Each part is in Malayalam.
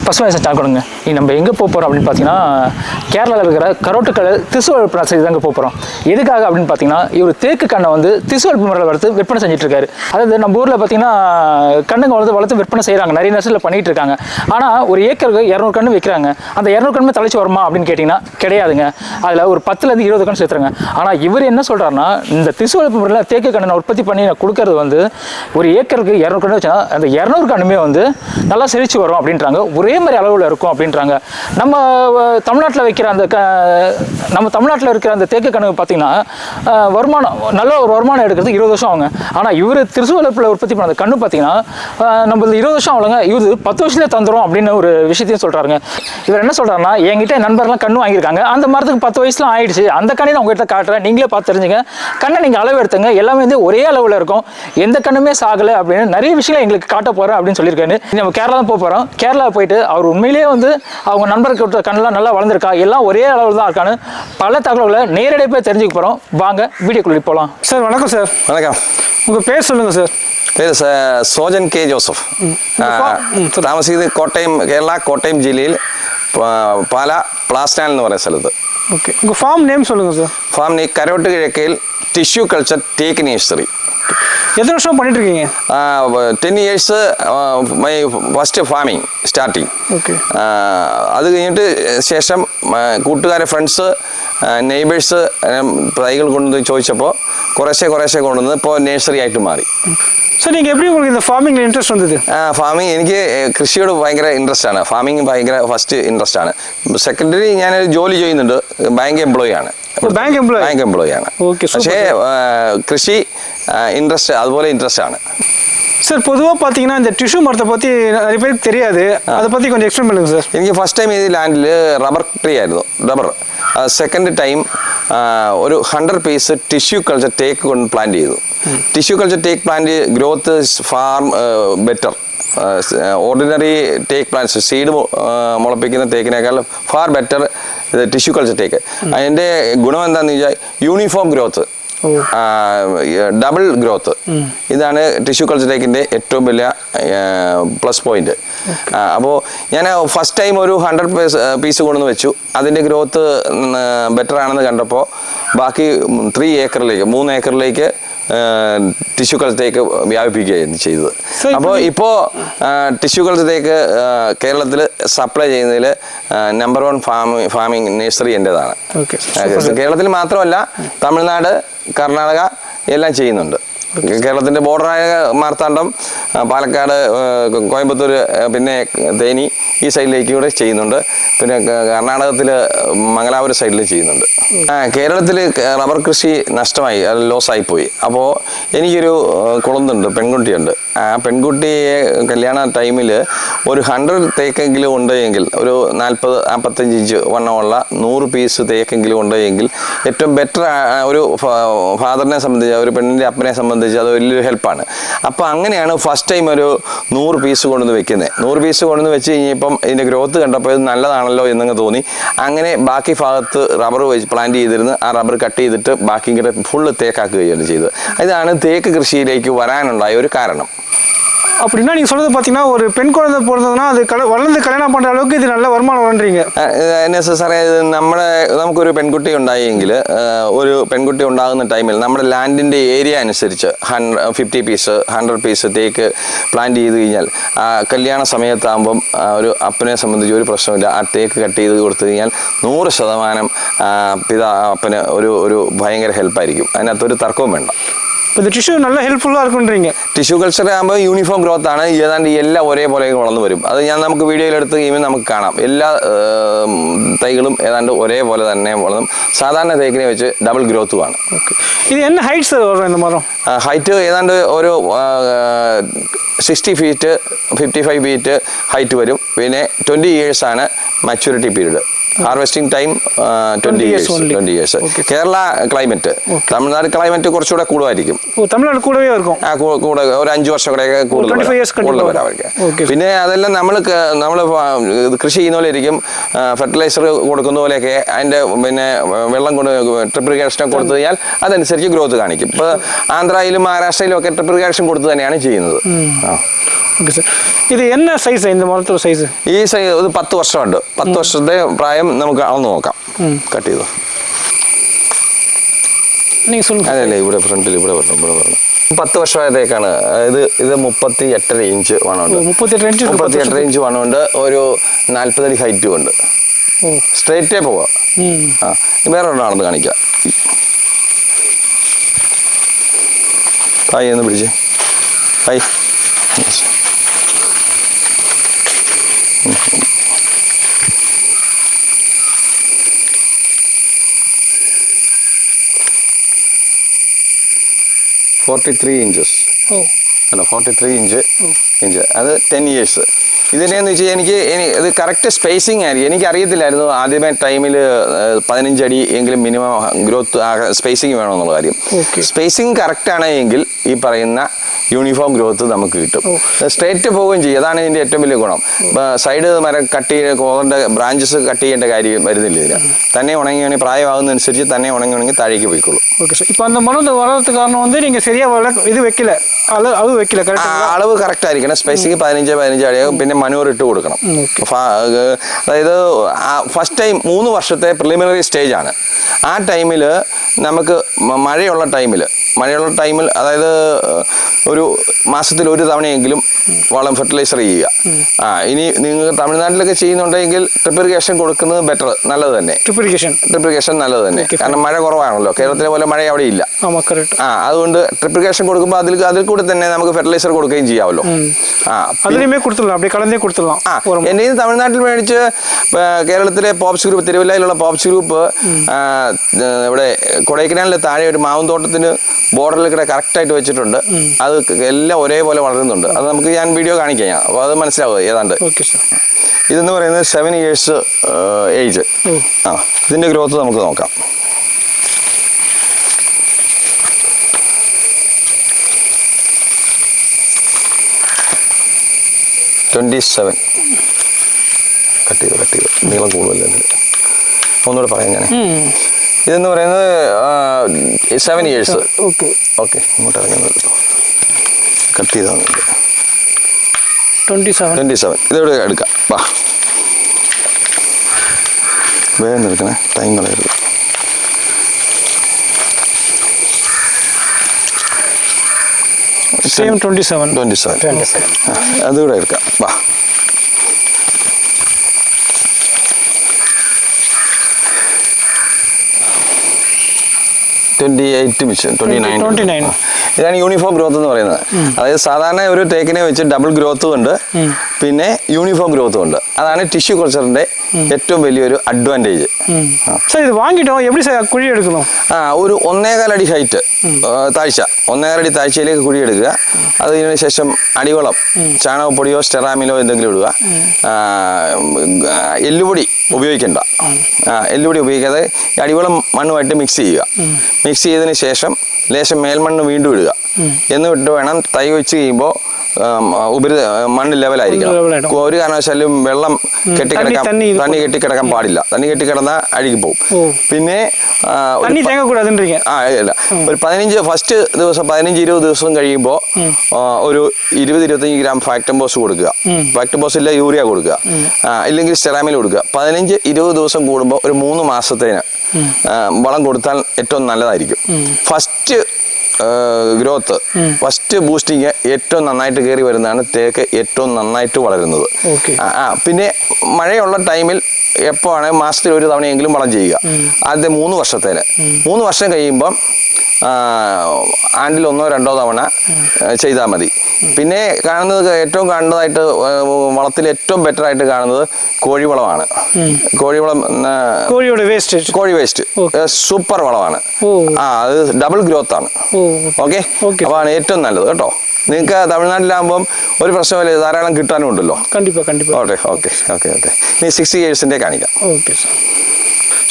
பசுமை ஸ்டார்ட் கொடுங்க. நீ நம்ம எங்கே போகிறோம் அப்படின்னு பார்த்தீங்கன்னா கேரளாவில் இருக்கிற கரோட்டுக்கடை திசு வளர்ப்பு நர்சரி தாங்க போகிறோம். எதுக்காக அப்படின்னு பார்த்தீங்கன்னா இவர் தேக்கு கண்ணை வந்து திசு வளர்ப்பு முறையில் வளர்த்து விற்பனை செஞ்சுட்டு இருக்காரு. அதாவது நம்ம ஊரில் பார்த்தீங்கன்னா கண்ணுங்க வளர்த்து விற்பனை செய்கிறாங்க, நிறைய நர்சரியில் பண்ணிட்டு இருக்காங்க. ஆனால் ஒரு ஏக்கருக்கு 200 கன்று வைக்கிறாங்க. அந்த 200 கண்ணுமே தலைச்சு வருமா அப்படின்னு கேட்டிங்கன்னா கிடையாதுங்க. அதில் ஒரு 10லேருந்து 20 கன்று சேர்த்துறாங்க. ஆனால் இவர் என்ன சொல்கிறாருன்னா இந்த திசு வளர்ப்பு முறையில் தேக்கு கண்ணை உற்பத்தி பண்ணி கொடுக்கறது வந்து ஒரு ஏக்கருக்கு 200 கன்று வச்சா அந்த 200 கண்ணுமே வந்து நல்லா செழிச்சு வரும் அப்படின்றாங்க. ஒரே மாதிரி அளவில் இருக்கும் அப்படின்றாங்க. நம்ம தமிழ்நாட்டில் வைக்கிற அந்த தமிழ்நாட்டில் இருக்கிற அந்த தேக்கு கணக்கு பார்த்தீங்கன்னா வருமானம் நல்ல ஒரு வருமானம் எடுக்கிறது 20 வருஷம் ஆகுங்க. ஆனால் இவர் திருசு வளர்ப்பில் உற்பத்தி பண்ண அந்த கண்ணு பார்த்தீங்கன்னா நம்ம 20 வருஷம் ஆகலைங்க, இவர் 10 வருஷத்துலேயே தந்துடும் அப்படின்னு ஒரு விஷயத்தையும் சொல்கிறாருங்க. இவர் என்ன சொல்கிறாருன்னா என்கிட்ட நண்பர்லாம் கண்ணு வாங்கியிருக்காங்க, அந்த மரத்துக்கு 10 வயசுலாம் ஆயிடுச்சு, அந்த கண்ணை நான் உங்கள்கிட்ட காட்டுறேன், நீங்களே பார்த்து தெரிஞ்சுங்க, கண்ணை நீங்கள் அளவு எடுத்துங்க, எல்லாமே வந்து ஒரே அளவில் இருக்கும், எந்த கண்ணுமே சாகலை அப்படின்னு நிறைய விஷயங்களை எங்களுக்கு காட்ட போகிறேன் அப்படின்னு சொல்லியிருக்காரு. நம்ம கேரளா தான் போகிறோம். கேரளா போயிட்டு அவர் உண்மையிலேயே வந்து அவங்க நண்பருக்கு கண்ணெல்லாம் நல்லா வளர்ந்துருக்கா, எல்லாம் ஒரே அளவில் தான் இருக்கான்னு பல தகவல்களை நேரடியாக போய் தெரிஞ்சுக்க போகிறோம். வாங்க வீடியோக்குள்ளே போகலாம். சார் வணக்கம். சார் வணக்கம். உங்கள் பேர் சொல்லுங்கள் சார். പേര് സോജൻ കെ ജോസഫ്. താമസിക്കുന്നത് കോട്ടയം, കേരള കോട്ടയം ജില്ലയിൽ പാല പ്ലാസ്റ്റാൻ എന്ന് പറയുന്ന സ്ഥലത്ത്. ഓക്കെ. ഉங்கள் ഫാം നെയിം சொல்லுங்கள் sir. Farm name Karott Kizhakkayil tissue culture take nursery. எத்தனை வருஷம் பண்ணிட்டு இருக்கீங்க? 10 years my first farming starting. Okay. അത് കഴിഞ്ഞിട്ട് ശേഷം കൂട്ടുകാരെ, ഫ്രണ്ട്സ്, നെയ്ബേഴ്സ് തൈകൾ കൊണ്ടുവന്ന് ചോദിച്ചപ്പോൾ കുറേശ്ശെ കൊണ്ടുവന്ന് ഇപ്പോൾ നഴ്സറി ആയിട്ട് മാറി. സാർ നിങ്ങൾ എപ്പോഴും உங்களுக்கு இந்த ஃபார்மிங்ல இன்ட்ரஸ்ட் வந்தது? ഫാമിങ് എനിക്ക് കൃഷിയോട് ഭയങ്കര ഇൻട്രസ്റ്റ് ആണ്. ഫാമിങ് ഭയങ്കര ഫസ്റ്റ് ഇൻട്രസ്റ്റ് ആണ്. സെക്കൻഡറി ഞാൻ ജോലി ചെയ്യുന്നുണ്ട്, ബാങ്ക് എംപ്ലോയി ആണ്. ബാങ്ക് എംപ്ലോയി ആണ്. പക്ഷേ കൃഷി ഇൻട്രസ്റ്റ് അതുപോലെ ഇൻട്രസ്റ്റ് ആണ്. சார் பொதுவாக பார்த்தீங்கன்னா இந்த டிஷ்யூ மரத்தை பற்றி நிறைய பேருக்கு தெரியாது, அதை பற்றி கொஞ்சம் எக்ஸ்பிளைன் பண்ணுங்க சார். എനിക്ക് ഫസ്റ്റ് ടൈം ഈ ലാൻഡിൽ റബ്ബർ ട്രീ ആയിരുന്നു, റബ്ബർ. സെക്കൻഡ് ടൈം ഒരു 100 പീസ് ടിഷ്യൂ കൾച്ചർ ടേക്ക് കൊണ്ട് പ്ലാന്റ് ചെയ്തു. Tissue culture teak plant growth far better. Ordinary teak plants seed മുളപ്പിക്കുന്ന തേക്കിനേക്കാൾ far better tissue culture teak. അതിൻ്റെ ഗുണം എന്താണെന്ന് വെച്ചാൽ യൂണിഫോം ഗ്രോത്ത്, ഡബിൾ ഗ്രോത്ത്. ഇതാണ് ടിഷ്യൂ കൾച്ചർ ടേക്കിൻ്റെ ഏറ്റവും വലിയ പ്ലസ് പോയിന്റ്. അപ്പോൾ ഞാൻ ഫസ്റ്റ് ടൈം ഒരു 100 പീസ് കൊണ്ടുവന്ന് വെച്ചു. അതിൻ്റെ ഗ്രോത്ത് ബെറ്റർ ആണെന്ന് കണ്ടപ്പോൾ ബാക്കി 3 ഏക്കറിലേക്ക് ടിഷ്യൂ കൾച്ചറിലേക്ക് വ്യാപിപ്പിക്കുകയാണ് ചെയ്തത്. അപ്പോൾ ഇപ്പോൾ ടിഷ്യൂ കൾച്ചറിലേക്ക് കേരളത്തിൽ സപ്ലൈ ചെയ്യുന്നതിൽ നമ്പർ 1 ഫാമിംഗ് നഴ്സറി എൻ്റെതാണ്. കേരളത്തിൽ മാത്രമല്ല, തമിഴ്നാട്, കർണാടക എല്ലാം ചെയ്യുന്നുണ്ട്. കേരളത്തിൻ്റെ ബോർഡറായ മാർത്താണ്ഡം, പാലക്കാട്, കോയമ്പത്തൂർ, പിന്നെ തേനി ഈ സൈഡിലേക്ക് കൂടെ ചെയ്യുന്നുണ്ട്. പിന്നെ കർണാടകത്തിൽ മംഗലാപുരം സൈഡിൽ ചെയ്യുന്നുണ്ട്. കേരളത്തിൽ റബ്ബർ കൃഷി നഷ്ടമായി, അത് ലോസായിപ്പോയി. അപ്പോൾ എനിക്കൊരു കുളന്തുണ്ട്, പെൺകുട്ടിയുണ്ട്. ആ പെൺകുട്ടിയെ കല്യാണ ടൈമിൽ ഒരു 100 തേക്കെങ്കിലും ഉണ്ടെങ്കിൽ, ഒരു 40-45 ഇഞ്ച് വണ്ണമുള്ള 100 പീസ് തേക്കെങ്കിലും ഉണ്ടെങ്കിൽ ഏറ്റവും ബെറ്റർ. ഒരു ഫാദറിനെ സംബന്ധിച്ച്, ഒരു പെണ്ണിൻ്റെ അപ്പനെ സംബന്ധിച്ച് അത് വലിയൊരു ഹെൽപ്പാണ്. അപ്പോൾ അങ്ങനെയാണ് ഫസ്റ്റ് ടൈം ഒരു 100 പീസ് കൊണ്ടുവന്ന് വെക്കുന്നത്. 100 പീസ് കൊണ്ടുവന്ന് വെച്ച് കഴിഞ്ഞപ്പം ഇതിൻ്റെ ഗ്രോത്ത് കണ്ടപ്പോൾ ഇത് നല്ലതാണല്ലോ എന്നങ്ങ് തോന്നി. അങ്ങനെ ബാക്കി ഭാഗത്ത് റബ്ബർ പ്ലാന്റ് ചെയ്തിരുന്ന് ആ റബ്ബർ കട്ട് ചെയ്തിട്ട് ബാക്കി കൂടെ ഫുള്ള് തേക്കാക്കുകയാണ് ചെയ്തത്. ഇതാണ് തേക്ക് കൃഷിയിലേക്ക് വരാനുണ്ടായ ഒരു കാരണം. அப்படின்னா நீங்கள் சொல்கிறது பார்த்தீங்கன்னா ஒரு பெண் குழந்தை பிறந்ததுன்னா அது வளர்ந்து கல்யாணம் பண்ணுற அளவுக்கு இது நல்ல வருமானம் வருன்றீங்க. നെസസറി. നമുക്കൊരു പെൺകുട്ടി ഉണ്ടായെങ്കിൽ, ഒരു പെൺകുട്ടി ഉണ്ടാകുന്ന ടൈമിൽ നമ്മുടെ ലാൻഡിൻ്റെ ഏരിയ അനുസരിച്ച് 50 പീസ് 100 പീസ് തേക്ക് പ്ലാന്റ് ചെയ്ത് കഴിഞ്ഞാൽ കല്യാണ സമയത്താകുമ്പം ഒരു അപ്പനെ സംബന്ധിച്ച് ഒരു പ്രശ്നമില്ല. ആ തേക്ക് കട്ട് ചെയ്ത് കൊടുത്തു കഴിഞ്ഞാൽ 100% അപ്പന് ഒരു ഭയങ്കര ഹെൽപ്പായിരിക്കും. അതിനകത്തൊരു തർക്കവും വേണ്ട. இந்த டிஷ்யூ நல்லா ஹெல்ப்ஃபுல்லாக இருக்குன்றீங்க. ടിഷ്യൂ കൾച്ചർ ആകുമ്പോൾ യൂണിഫോം ഗ്രോത്ത് ആണ്. ഏതാണ്ട് എല്ലാം ഒരേപോലെ വളർന്നു വരും. അത് നമുക്ക് വീഡിയോയിലെടുത്ത് കഴിയുമ്പോൾ നമുക്ക് കാണാം. എല്ലാ തൈകളും ഏതാണ്ട് ഒരേപോലെ തന്നെ വളർന്നും. സാധാരണ തേക്കിനെ വെച്ച് ഡബിൾ ഗ്രോത്തുമാണ്. ഓക്കെ. ഇത് എന്ന ഹൈറ്റ്സ് വരും இந்த മരം? ഹൈറ്റ് ഏതാണ്ട് ഒരു 60 ഫീറ്റ് 55 ഫീറ്റ് ഹൈറ്റ് വരും. പിന്നെ 20 years ആണ് maturity period. Harvesting time 20 years. Kerala climate, Tamil Nadu climate കുറച്ചുകൂടെ കൂടുതലായിരിക്കും. തമിഴ്നാട് കൂടവേ இருக்கும். കൂടെ ഒരു 5 വർഷം കൂടെ കൂടുതൽ വരാമായിരിക്കും. പിന്നെ അതെല്ലാം നമ്മൾ കൃഷി ചെയ്യുന്ന പോലെ ഇരിക്കും. ഫെർട്ടിലൈസർ കൊടുക്കുന്ന പോലെയൊക്കെ അതിൻ്റെ പിന്നെ വെള്ളം കൊണ്ട് ട്രിപ്പ് ഇറിഗേഷൻ കൊടുത്തു കഴിഞ്ഞാൽ അതനുസരിച്ച് ഗ്രോത്ത് കാണിക്കും. ഇപ്പോൾ ആന്ധ്രയിലും മഹാരാഷ്ട്രയിലും ഒക്കെ ട്രിപ്പ് ഇറിഗേഷൻ കൊടുത്ത് തന്നെയാണ് ചെയ്യുന്നത്. ഓക്കെ സാർ ഇത് എന്നാ സൈസ് இந்த മരത്തിന്റെ സൈസ് ഈ സൈസ് ഒരു 10 വർഷമുണ്ട് 10 വർഷത്തെ പ്രായം നമുക്ക് അളന്ന് നോക്കാം കട്ട് ചെയ്തു നീ சொல்லுங்க അല്ലല്ല ഇവിടെ ഫ്രണ്ടിൽ ഇവിടെ പറഞ്ഞു 10 വർഷമായതേക്കാണ് ഇത് 38 ഇഞ്ച് വണ്ണമുണ്ട് 38 ഇഞ്ച് വണ്ണമുണ്ട് ഒരു 40 അടി ഹൈറ്റും ഉണ്ട് സ്ട്രേറ്റേ പോവാ വേറെ ഒരെണ്ണമാണെന്ന് കാണിക്കാം ഹായ് എന്ന് പിടിച്ചേ ഹായ് inches. അല്ല 43 ഇഞ്ച് അത് 10 ഇയേഴ്സ് ഇതിനെന്ന് വെച്ചാൽ എനിക്ക് ഇത് കറക്റ്റ് സ്പേസിങ് ആയിരിക്കും എനിക്കറിയത്തില്ലായിരുന്നു ആദ്യമേ ടൈമിൽ 15 അടി എങ്കിലും മിനിമം ഗ്രോത്ത് സ്പേസിങ് വേണമെന്നുള്ള കാര്യം സ്പേസിങ് കറക്റ്റ് ആണെങ്കിൽ ഈ പറയുന്ന യൂണിഫോം ഗ്രോത്ത് നമുക്ക് കിട്ടും സ്ട്രേറ്റ് പോവുകയും ചെയ്യും അതാണ് ഇതിൻ്റെ ഏറ്റവും വലിയ ഗുണം സൈഡ് മരം കട്ട് ചെയ്യേണ്ട ബ്രാഞ്ചസ് കട്ട് ചെയ്യേണ്ട കാര്യം വരുന്നില്ല ഇതിന് തന്നെ ഉണങ്ങി പ്രായമാകുന്നതനുസരിച്ച് തന്നെ ഉണങ്ങി താഴേക്ക് പോയിക്കോളും ஓகே சார் இப்போ அந்த மரம் வளர்றதுக்கு காரணம் வந்து நீங்கள் சரியாக இது வைக்கல அளவு வைக்கல അളവ് കറക്റ്റ് ആയിരിക്കണം സ്പേസിങ് 15 അടിയാകും പിന്നെ മനൂർ ഇട്ട് കൊടുക്കണം അതായത് ഫസ്റ്റ് ടൈം 3 വർഷത്തെ പ്രിലിമിനറി സ്റ്റേജ് ആണ് ആ ടൈമിൽ നമുക്ക് മഴയുള്ള ടൈമിൽ അതായത് ഒരു മാസത്തിൽ ഒരു തവണയെങ്കിലും വളം ഫെർട്ടിലൈസർ ചെയ്യുക ഇനി നിങ്ങൾ തമിഴ്നാട്ടിലൊക്കെ ചെയ്യുന്നുണ്ടെങ്കിൽ ട്രിപ്പ് ഇറിഗേഷൻ കൊടുക്കുന്നത് ബെറ്റർ നല്ലത് തന്നെ ട്രിപ്പ് ഇറിഗേഷൻ നല്ലത് തന്നെ കാരണം മഴ കുറവാണല്ലോ കേരളത്തിലെ പോലെ മഴ അവിടെ ഇല്ല അതുകൊണ്ട് ട്രിപ്പ് ഇറിഗേഷൻ കൊടുക്കുമ്പോൾ അതിൽ കൂടെ തന്നെ നമുക്ക് ഫെർട്ടിലൈസർ കൊടുക്കുകയും ചെയ്യാമല്ലോ എൻ്റെ തമിഴ്നാട്ടിൽ മേടിച്ച് കേരളത്തിലെ പോപ്സ് ഗ്രൂപ്പ് തിരുവല്ലയിലുള്ള പോപ്സ് ഗ്രൂപ്പ് ഇവിടെ കൊടൈക്കനാലിലെ താഴെ ഒരു മാവുന്തോട്ടത്തിന് ബോർഡറിൽ കൂടെ കറക്റ്റായിട്ട് വെച്ചിട്ടുണ്ട് അത് എല്ലാം ഒരേപോലെ വളരുന്നുണ്ട് അത് നമുക്ക് ഞാൻ വീഡിയോ കാണിക്കാം അപ്പോൾ അത് മനസ്സിലാവും ഏതാണ്ട് ഇതെന്ന് പറയുന്നത് 7 ഇയേഴ്സ് ഏജ് ഇതിൻ്റെ ഗ്രോത്ത് നമുക്ക് നോക്കാം കട്ട് ചെയ്തു നീളം കൂടുതലല്ലേ ഒന്നുകൂടെ പറയാം ഞാൻ ഇതെന്ന് പറയുന്നത് 7 ഇയേഴ്സ് ഓക്കെ ഇങ്ങോട്ട് ഇറങ്ങി നിർത്തും കട്ട് ചെയ്താൽ 27 ഇതെവിടെ എടുക്കാം വാ വേഗം എടുക്കണേ ടൈം കളയരുത് സെയിം 27 അതുകൂടെ എടുക്കാം വാ ഇതാണ് യൂണിഫോം ഗ്രോത്ത് എന്ന് പറയുന്നത് അതായത് സാധാരണ ഒരു തേക്കിനെ വെച്ച് ഡബിൾ ഗ്രോത്തും ഉണ്ട് പിന്നെ യൂണിഫോം ഗ്രോത്തും ഉണ്ട് അതാണ് ടിഷ്യൂ കൾച്ചറിന്റെ ഏറ്റവും വലിയൊരു അഡ്വാൻറ്റേജ് ഇത് വാങ്ങിട്ടോ എവിടെ കുഴി എടുക്കണോ ഒരു 1.25 അടി ഹൈറ്റ് താഴ്ച 1.25 അടി താഴ്ചയിലേക്ക് കുഴി എടുക്കുക അതിനു ശേഷം അടിവളം ചാണകപ്പൊടിയോ സ്റ്റെറാമിലോ എന്തെങ്കിലും ഇടുക എല്ലുപൊടി ഉപയോഗിക്കണ്ട എല്ലുപൊടി ഉപയോഗിക്കാതെ അടിവളം മണ്ണുമായിട്ട് മിക്സ് ചെയ്തതിന് ശേഷം ലേശം മേൽമണ്ണ് വീണ്ടും ഇടുക എന്നിട്ട് വേണം തൈ വെച്ച് കഴിയുമ്പോൾ മണ്ണ് ലെവലായിരിക്കണം ഒരു കാരണവശാലും വെള്ളം തണ്ണി കെട്ടിക്കിടക്കാൻ പാടില്ല തണ്ണി കെട്ടിക്കിടന്ന അഴുകി പോകും പിന്നെ ഒരു 15-20 ദിവസം കഴിയുമ്പോൾ ഒരു 20-25 ഗ്രാം ഫാക്ടംബോസ് കൊടുക്കുക ഫാക്ടംബോസ് ഇല്ല യൂറിയ കൊടുക്കുക ഇല്ലെങ്കിൽ സ്റ്റെറാമിൽ കൊടുക്കുക 15-20 ദിവസം കൂടുമ്പോൾ ഒരു 3 മാസത്തേന് വളം കൊടുത്താൽ ഏറ്റവും നല്ലതായിരിക്കും ഫസ്റ്റ് ഗ്രോത്ത് ഫസ്റ്റ് ബൂസ്റ്റിങ് ഏറ്റവും നന്നായിട്ട് കയറി വരുന്നതാണ് തേക്ക് ഏറ്റവും നന്നായിട്ട് വളരുന്നത് പിന്നെ മഴയുള്ള ടൈമിൽ എപ്പോഴാണ് മാസത്തിൽ ഒരു തവണയെങ്കിലും വളം ചെയ്യുക ആദ്യത്തെ 3 വർഷത്തേന് 3 വർഷം കഴിയുമ്പം ആണ്ടിൽ 1-2 തവണ ചെയ്താൽ മതി പിന്നെ ഏറ്റവും കാണുന്നതായിട്ട് വളത്തിൽ ഏറ്റവും ബെറ്റർ ആയിട്ട് കാണുന്നത് കോഴിവളമാണ് കോഴി വേസ്റ്റ് സൂപ്പർ വളമാണ് അത് ഡബിൾ ഗ്രോത്ത് ആണ് ഓക്കെ അപ്പൊ ഏറ്റവും നല്ലത് കേട്ടോ നിങ്ങൾക്ക് തമിഴ്നാട്ടിലാകുമ്പോൾ ഒരു പ്രശ്നമില്ല ധാരാളം കിട്ടാനും ഉണ്ടല്ലോ ഇനി 6 ഇയേഴ്സിന്റെ കാണിക്കാം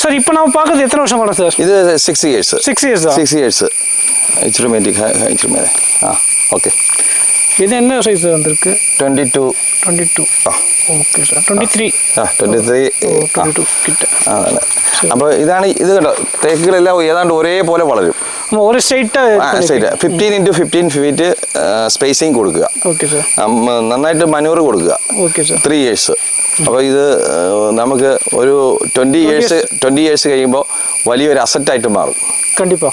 சார் இப்போ நம்ம பார்க்குறது எத்தனை வருஷம் படம் சார் இது 6 இயர்ஸ் 6 இயர்ஸ் இச்சிரு மேலே ஓகே இது என்ன சைஸ் வந்திருக்கு 22 ഓക്കെ സാർ 23 കിട്ട അതാണ് അപ്പോൾ ഇത് കേട്ടോ തേക്കുകളെല്ലാം ഏതാണ്ട് ഒരേപോലെ വളരും ഒരു സ്ട്രെയിറ്റ് 15x15 ഫീറ്റ് സ്പേസിങ് കൊടുക്കുക. Okay sir. നന്നായിട്ട് മനൂർ കൊടുക്കുക. Okay sir. 3 ഇയേഴ്സ്. അപ്പോൾ ഇത് നമുക്ക് ഒരു 20 ഇയേഴ്സ് കഴിയുമ്പോൾ വലിയൊരു അസറ്റായിട്ട് മാറും. കണ്ടിപ്പാ.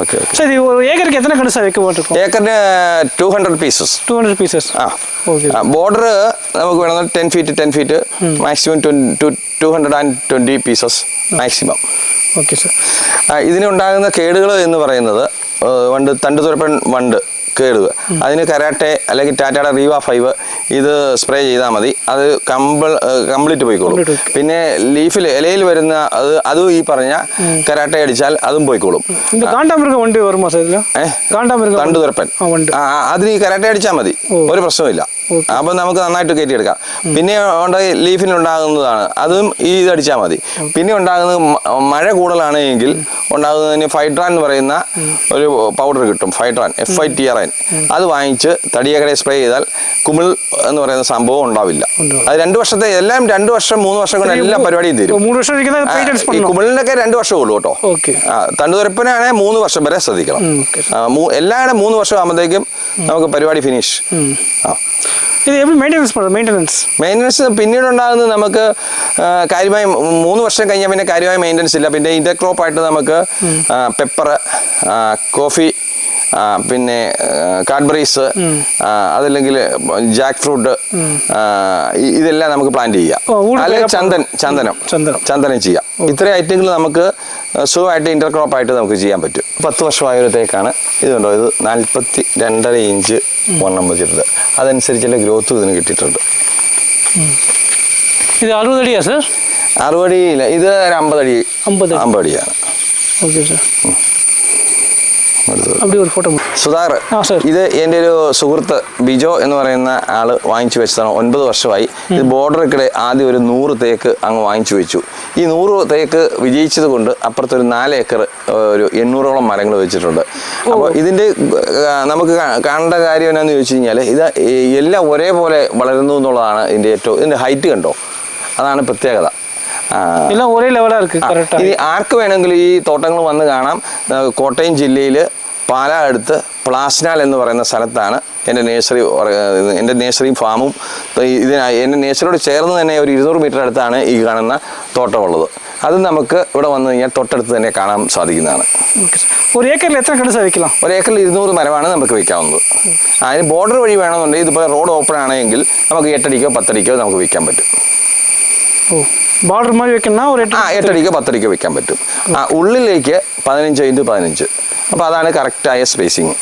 ഓക്കെ. சரி, ஒரு ஏக்கருக்கு எத்தனை கன்று சார் வைக்க போட்டிருக்கோம்? ഏക്കറിന് 200 പീസസ്. 200 പീസസ്. ഓക്കെ. ബോർഡർ നമുക്ക് വേണമെങ്കിൽ 10 feet maximum 220 pieces maximum. Okay sir. ഇതിനുണ്ടാകുന്ന കേടുകൾ എന്ന് പറയുന്നത് തണ്ടുതുരപ്പൻ വണ്ട് കേടുക. അതിന് കരാട്ടെ അല്ലെങ്കിൽ ടാറ്റയുടെ റീവ 5 ഇത് സ്പ്രേ ചെയ്താൽ മതി. അത് കംപ്ലീറ്റ് പോയിക്കോളും. പിന്നെ ഇലയിൽ വരുന്ന അതും ഈ പറഞ്ഞ കരാട്ടെ അടിച്ചാൽ അതും പോയിക്കോളും. തണ്ടുതുരപ്പൻ അതിന് ഈ കരാട്ടെ അടിച്ചാൽ മതി, ഒരു പ്രശ്നമില്ല. അപ്പം നമുക്ക് നന്നായിട്ട് കയറ്റിയെടുക്കാം. പിന്നെ ലീഫിനുണ്ടാകുന്നതാണ്, അതും ഈ ഇതടിച്ചാൽ മതി. പിന്നെ ഉണ്ടാകുന്നത് മഴ കൂടുതലാണെങ്കിൽ ഉണ്ടാകുന്നതിന് ഫൈട്രാൻ എന്ന് പറയുന്ന ഒരു പൗഡർ കിട്ടും. ഫൈട്രാൻ FITRN അത് വാങ്ങിച്ച് തടിയകടെ സ്പ്രേ ചെയ്താൽ കുമിൾ എന്ന് പറയുന്ന സംഭവം ഉണ്ടാവില്ല. അത് 2 വർഷത്തെ എല്ലാം 2 വർഷം 3 വർഷം കൊണ്ട് എല്ലാ പരിപാടിയും തീരും. കുമിളിനൊക്കെ 2 വർഷം ഉള്ളൂ കേട്ടോ. തണ്ടുതുരപ്പനാണെങ്കിൽ 3 വർഷം വരെ ശ്രദ്ധിക്കണം. എല്ലാവരും 3 വർഷം ആകുമ്പോഴത്തേക്കും നമുക്ക് പരിപാടി ഫിനിഷ്. മെയിൻ്റനൻസ് പിന്നീട് ഉണ്ടാകുന്നത് നമുക്ക് കാര്യമായി 3 വർഷം കഴിഞ്ഞാൽ പിന്നെ കാര്യമായ മെയിൻ്റനൻസ് ഇല്ല. പിന്നെ ഇന്റർക്രോപ്പായിട്ട് നമുക്ക് പെപ്പർ, കോഫി, പിന്നെ കാഡ്ബറീസ്, അതല്ലെങ്കിൽ ജാക്ക് ഫ്രൂട്ട്, ഇതെല്ലാം നമുക്ക് പ്ലാന്റ് ചെയ്യാം. അല്ലെങ്കിൽ ചന്ദനം ചെയ്യാം. ഇത്രയും ഐറ്റങ്ങൾ നമുക്ക് സുഖമായിട്ട് ഇന്റർക്രോപ്പായിട്ട് നമുക്ക് ചെയ്യാൻ പറ്റും. 10 വർഷമായൊരുത്തേക്കാണ് ഇത് കണ്ടോ. ഇത് 42.5 ഇഞ്ച് വണ്ണം വെച്ചിട്ടുണ്ട്. അതനുസരിച്ചുള്ള ഗ്രോത്ത് ഇതിന് കിട്ടിയിട്ടുണ്ട്. ഇത് 60 അടിയാ സാർ? 60 അടിയില്ല, ഇത് 50 അടിയാണ്. Okay sir. സുധാകർ, ഇത് എൻ്റെ ഒരു സുഹൃത്ത് ബിജോ എന്ന് പറയുന്ന ആള് വാങ്ങിച്ചു വെച്ചതാണ്. 9 വർഷമായി. ഇത് ബോർഡറിക്കിടെ ആദ്യം ഒരു 100 തേക്ക് അങ്ങ് വാങ്ങിച്ചു വെച്ചു. ഈ 100 തേക്ക് വിജയിച്ചത് കൊണ്ട് അപ്പുറത്തൊരു 4 ഏക്കർ ഒരു 800ഓളം മരങ്ങൾ വെച്ചിട്ടുണ്ട്. അപ്പോൾ ഇതിൻ്റെ നമുക്ക് കാണേണ്ട കാര്യം എന്നാന്ന് ചോദിച്ചു കഴിഞ്ഞാൽ ഇത് എല്ലാം ഒരേപോലെ വളരുന്നു എന്നുള്ളതാണ് ഇതിൻ്റെ ഹൈറ്റ് കണ്ടോ, അതാണ് പ്രത്യേകത. ഒരേ ലെവലാണ്. ഇനി ആർക്ക് വേണമെങ്കിലും ഈ തോട്ടങ്ങൾ വന്ന് കാണാം. കോട്ടയം ജില്ലയിൽ പാലാ അടുത്ത് പ്ലാസ്നാൽ എന്ന് പറയുന്ന സ്ഥലത്താണ് എൻ്റെ നേഴ്സറിയും ഫാമും. എൻ്റെ നേഴ്സറിയോട് ചേർന്ന് തന്നെ ഒരു 200 മീറ്റർ അടുത്താണ് ഈ കാണുന്ന തോട്ടമുള്ളത്. അത് നമുക്ക് ഇവിടെ വന്നു കഴിഞ്ഞാൽ തൊട്ടടുത്ത് തന്നെ കാണാൻ സാധിക്കുന്നതാണ്. ഒരു ഏക്കറിൽ എത്ര കണ്ട് സാധിക്കണം? ഒരു ഏക്കറിൽ 200 മരമാണ് നമുക്ക് വയ്ക്കാവുന്നത്. അതിന് ബോർഡർ വഴി വേണമെന്നുണ്ടെങ്കിൽ ഇതുപോലെ റോഡ് ഓപ്പൺ ആണെങ്കിൽ നമുക്ക് 8 അടിക്കോ 10 അടിക്കോ നമുക്ക് വയ്ക്കാൻ പറ്റും. ബോർഡർ മാറി വെക്കുന്ന 8 അടിക്കോ 10 അടിക്കോ വെക്കാൻ പറ്റും. ഉള്ളിലേക്ക് 15x15. അപ്പോൾ അതാണ് കറക്റ്റായ സ്പേസിങ്.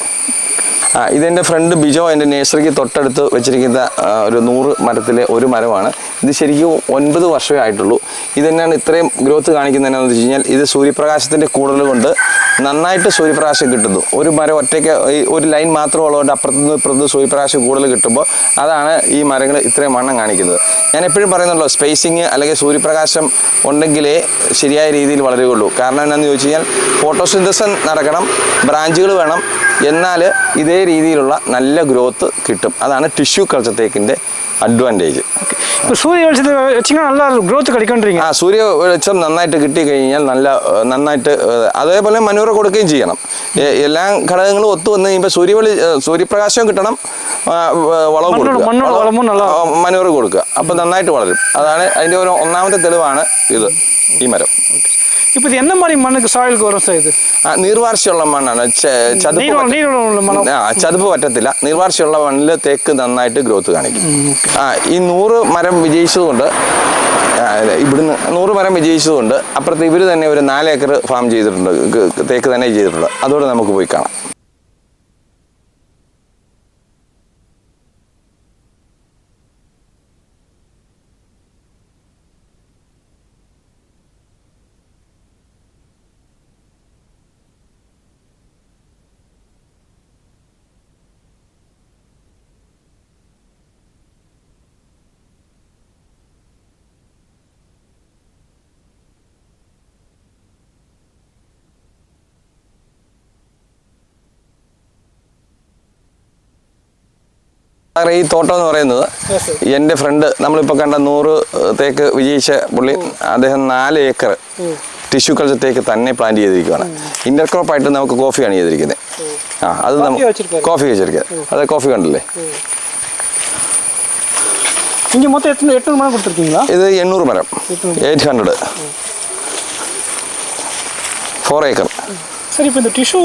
ഇതെൻ്റെ ഫ്രണ്ട് ബിജോ എൻ്റെ നേഴ്സറിക്ക് തൊട്ടടുത്ത് വെച്ചിരിക്കുന്ന ഒരു 100 മരത്തിലെ ഒരു മരമാണ്. ഇത് ശരിക്കും 9 വർഷമേ ആയിട്ടുള്ളൂ. ഇതെന്നാണ് ഇത്രയും ഗ്രോത്ത് കാണിക്കുന്നതെന്നു വെച്ച് കഴിഞ്ഞാൽ ഇത് സൂര്യപ്രകാശത്തിൻ്റെ കൂടുതൽ കൊണ്ട് നന്നായിട്ട് സൂര്യപ്രകാശം കിട്ടുന്നു. ഒരു മരം ഒറ്റയ്ക്ക് ഒരു ലൈൻ മാത്രം ഉള്ളതുകൊണ്ട് അപ്പുറത്തുനിന്ന് ഇപ്പുറത്ത് സൂര്യപ്രകാശം കൂടുതൽ കിട്ടുമ്പോൾ അതാണ് ഈ മരങ്ങൾ ഇത്രയും വണ്ണം കാണിക്കുന്നത്. ഞാൻ എപ്പോഴും പറയുന്നുള്ളൂ, സ്പേസിങ് അല്ലെങ്കിൽ സൂര്യപ്രകാശം ഉണ്ടെങ്കിലേ ശരിയായ രീതിയിൽ വളരുകയുള്ളൂ. കാരണം എന്താണെന്ന് ചോദിച്ചു കഴിഞ്ഞാൽ ഫോട്ടോസിന്തസിസ് നടക്കണം, ബ്രാഞ്ചുകൾ വേണം, എന്നാൽ ഇതേ രീതിയിലുള്ള നല്ല ഗ്രോത്ത് കിട്ടും. അതാണ് ടിഷ്യൂ കൾച്ചർ തേക്കിൻ്റെ അഡ്വാൻറ്റേജ്. സൂര്യ വെളിച്ചത്തിൽ വെച്ചിങ്ങനെ നല്ല ഗ്രോത്ത് കളിക്കൊണ്ടിരിക്കും. സൂര്യ വെളിച്ചം നന്നായിട്ട് കിട്ടിക്കഴിഞ്ഞാൽ നന്നായിട്ട് അതേപോലെ മനൂറ് കൊടുക്കുകയും ചെയ്യണം. എല്ലാ ഘടകങ്ങളും ഒത്തു വന്നു കഴിയുമ്പോൾ സൂര്യപ്രകാശം കിട്ടണം, വളവും കൊടുക്കുക, മനൂറ് കൊടുക്കുക. അപ്പം നന്നായിട്ട് വളരും. അതാണ് അതിൻ്റെ ഒരു ഒന്നാമത്തെ തെളിവാണ് ഈ മരം. இப்போ இது என்ன மாதிரி மண்ணுக்கு சாயிலுக்கு வரும் சார்? இது നീർവാർച്ചയുള്ള മണ്ണാണ്. ചതുപ്പ് പറ്റത്തില്ല. നീർവാർച്ചയുള്ള മണ്ണിൽ തേക്ക് നന്നായിട്ട് ഗ്രോത്ത് കാണിക്കും. ഈ 100 മരം വിജയിച്ചതുകൊണ്ട് ഇവിടുന്ന് 100 മരം വിജയിച്ചതുകൊണ്ട് അപ്പുറത്ത് ഇവർ തന്നെ ഒരു 4 ഏക്കർ ഫാം ചെയ്തിട്ടുണ്ട്, തേക്ക് തന്നെ ചെയ്തിട്ടുണ്ട്. അതോടെ നമുക്ക് പോയി കാണാം. ഈ തോട്ടം എന്ന് പറയുന്നത് എൻ്റെ ഫ്രണ്ട് നമ്മളിപ്പോൾ കണ്ട 100 തേക്ക് വിജയിച്ച പുള്ളി, അദ്ദേഹം 4 ഏക്കർ ടിഷ്യൂ കൾച്ചർ തേക്ക് തന്നെ പ്ലാന്റ് ചെയ്തിരിക്കുകയാണ്. ഇന്റർക്രോപ്പായിട്ട് നമുക്ക് കോഫിയാണ് ചെയ്തിരിക്കുന്നത്. അത് നമുക്ക് കോഫി വെച്ചിരിക്കുന്നത്. അതെ, കോഫി കണ്ടില്ലേ. இங்கே மொத்தம் 800 மரம் கொடுத்துருக்கீங்களா? இது 800 மரம், 800, 4 ஏக்கர். சரி, இப்போ இந்த டிஷ்யூ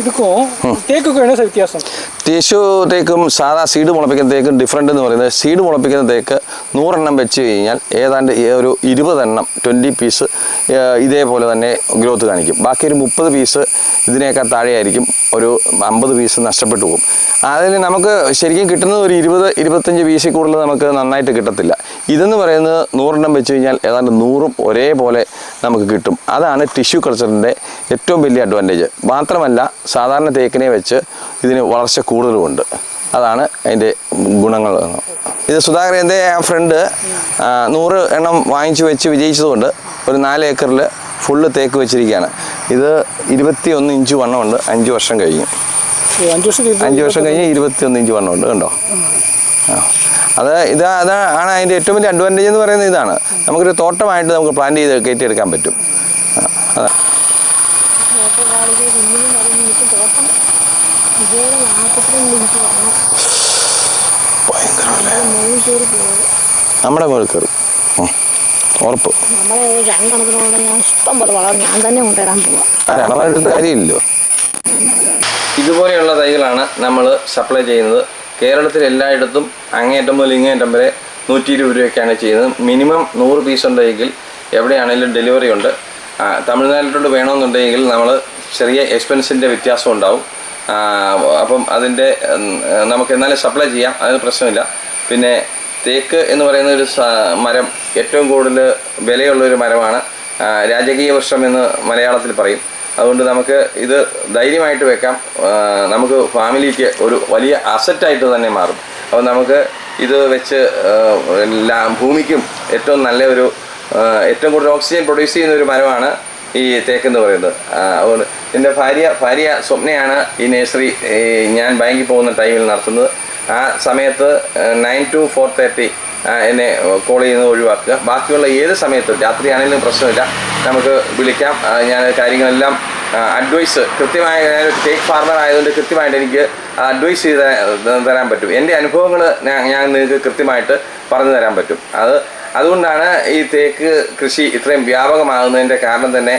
இதுக்கும் தேக்குக்கும் என்ன சார் வித்தியாசம்? ടിഷ്യൂ തേക്കും സാധാ സീഡ് മുളപ്പിക്കുന്ന തേക്കും ഡിഫറെൻ്റ് എന്ന് പറയുന്നത്, സീഡ് മുളപ്പിക്കുന്ന തേക്ക് 100 എണ്ണം വെച്ച് കഴിഞ്ഞാൽ ഏതാണ്ട് ഒരു 20 എണ്ണം 20 പീസ് ഇതേപോലെ തന്നെ ഗ്രോത്ത് കാണിക്കും. ബാക്കി ഒരു 30 പീസ് ഇതിനേക്കാൾ താഴെയായിരിക്കും, ഒരു 50 പീസ് നഷ്ടപ്പെട്ടു പോകും. അതിൽ നമുക്ക് ശരിക്കും കിട്ടുന്നത് ഒരു 20-25 പീസിൽ കൂടുതൽ നമുക്ക് നന്നായിട്ട് കിട്ടത്തില്ല. ഇതെന്ന് പറയുന്നത് 100 എണ്ണം വെച്ച് കഴിഞ്ഞാൽ ഏതാണ്ട് 100ഉം ഒരേപോലെ നമുക്ക് കിട്ടും. അതാണ് ടിഷ്യൂ കൾച്ചറിൻ്റെ ഏറ്റവും വലിയ അഡ്വാൻറ്റേജ്. മാത്രമല്ല സാധാരണ തേക്കിനെ വെച്ച് ഇതിന് വളർച്ച കൂടുതലുമുണ്ട്. അതാണ് അതിൻ്റെ ഗുണങ്ങൾ. ഇത് സുധാകരൻ്റെ ഫ്രണ്ട് 100 എണ്ണം വാങ്ങിച്ചു വെച്ച് വിജയിച്ചതുകൊണ്ട് ഒരു 4 ഏക്കറിൽ ഫുള്ള് തേക്ക് വെച്ചിരിക്കുകയാണ്. ഇത് 21 ഇഞ്ച് വണ്ണമുണ്ട്. 5 വർഷം കഴിഞ്ഞു. 5 വർഷം കഴിഞ്ഞ് 21 ഇഞ്ച് വണ്ണമുണ്ട്. കണ്ടോ? അതാണ് അതിൻ്റെ ഏറ്റവും വലിയ അഡ്വാൻറ്റേജ് എന്ന് പറയുന്നത്. ഇതാണ് നമുക്കൊരു തോട്ടമായിട്ട് നമുക്ക് പ്ലാൻ ചെയ്ത് കയറ്റിയെടുക്കാൻ പറ്റും. അതാണ് നമ്മുടെ മുകളിൽ കയറും, ഉറപ്പ്. കാര്യമില്ലല്ലോ. ഇതുപോലെയുള്ള തൈകളാണ് നമ്മൾ സപ്ലൈ ചെയ്യുന്നത്. കേരളത്തിൽ എല്ലായിടത്തും അങ്ങേയറ്റം മുതൽ ഇങ്ങേയറ്റം വരെ 120 രൂപയ്ക്കാണ് ചെയ്യുന്നത്. മിനിമം 100 പീസ് ഉണ്ടെങ്കിൽ എവിടെയാണെങ്കിലും ഡെലിവറി ഉണ്ട്. തമിഴ്നാട്ടിലോട്ട് വേണമെന്നുണ്ടെങ്കിൽ നമ്മൾ ചെറിയ എക്സ്പെൻസിൻ്റെ വ്യത്യാസം ഉണ്ടാവും. അപ്പം അതിൻ്റെ നമുക്ക് എന്നാലും സപ്ലൈ ചെയ്യാം, അതിന് പ്രശ്നമില്ല. പിന്നെ തേക്ക് എന്ന് പറയുന്ന ഒരു മരം ഏറ്റവും കൂടുതൽ വിലയുള്ളൊരു മരമാണ്. രാജകീയ വൃക്ഷം എന്ന് മലയാളത്തിൽ പറയും. അതുകൊണ്ട് നമുക്ക് ഇത് ധൈര്യമായിട്ട് വെക്കാം. നമുക്ക് ഫാമിലിക്ക് ഒരു വലിയ അസറ്റായിട്ട് തന്നെ മാറും. അപ്പോൾ നമുക്ക് ഇത് വെച്ച് ഭൂമിക്കും ഏറ്റവും നല്ല ഒരു ഏറ്റവും കൂടുതൽ ഓക്സിജൻ പ്രൊഡ്യൂസ് ചെയ്യുന്ന ഒരു മരമാണ് ഈ തേക്കെന്ന് പറയുന്നത്. അതുകൊണ്ട് എൻ്റെ ഭാര്യ സ്വപ്നയാണ് ഈ നഴ്സറി ഞാൻ ബാങ്കിൽ പോകുന്ന ടൈമിൽ നടത്തുന്നത്. ആ സമയത്ത് 9 to 4:30 എന്നെ കോൾ ചെയ്യുന്നത് ഒഴിവാക്കുക. ബാക്കിയുള്ള ഏത് സമയത്തും രാത്രിയാണെങ്കിലും പ്രശ്നമില്ല, നമുക്ക് വിളിക്കാം. ഞാൻ കാര്യങ്ങളെല്ലാം അഡ്വൈസ് കൃത്യമായ, ഞാനൊരു ടേക്ക് ഫാർമർ ആയതുകൊണ്ട് കൃത്യമായിട്ട് എനിക്ക് അഡ്വൈസ് ചെയ്ത് തരാൻ പറ്റും. എൻ്റെ അനുഭവങ്ങൾ ഞാൻ നിങ്ങൾക്ക് കൃത്യമായിട്ട് പറഞ്ഞു തരാൻ പറ്റും. അതുകൊണ്ടാണ് ഈ തേക്ക് കൃഷി ഇത്രയും വ്യാപകമാകുന്നതിൻ്റെ കാരണം തന്നെ.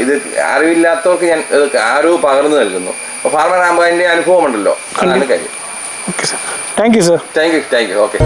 ഇത് അറിവില്ലാത്തവർക്ക് ഞാൻ അറിവ് പകർന്നു നൽകുന്നു. അപ്പോൾ ഫാർമർ ആകുമ്പോൾ അതിൻ്റെ അനുഭവമുണ്ടല്ലോ, അതാണ് കാര്യം. Okay sir, thank you sir. Thank you. Okay.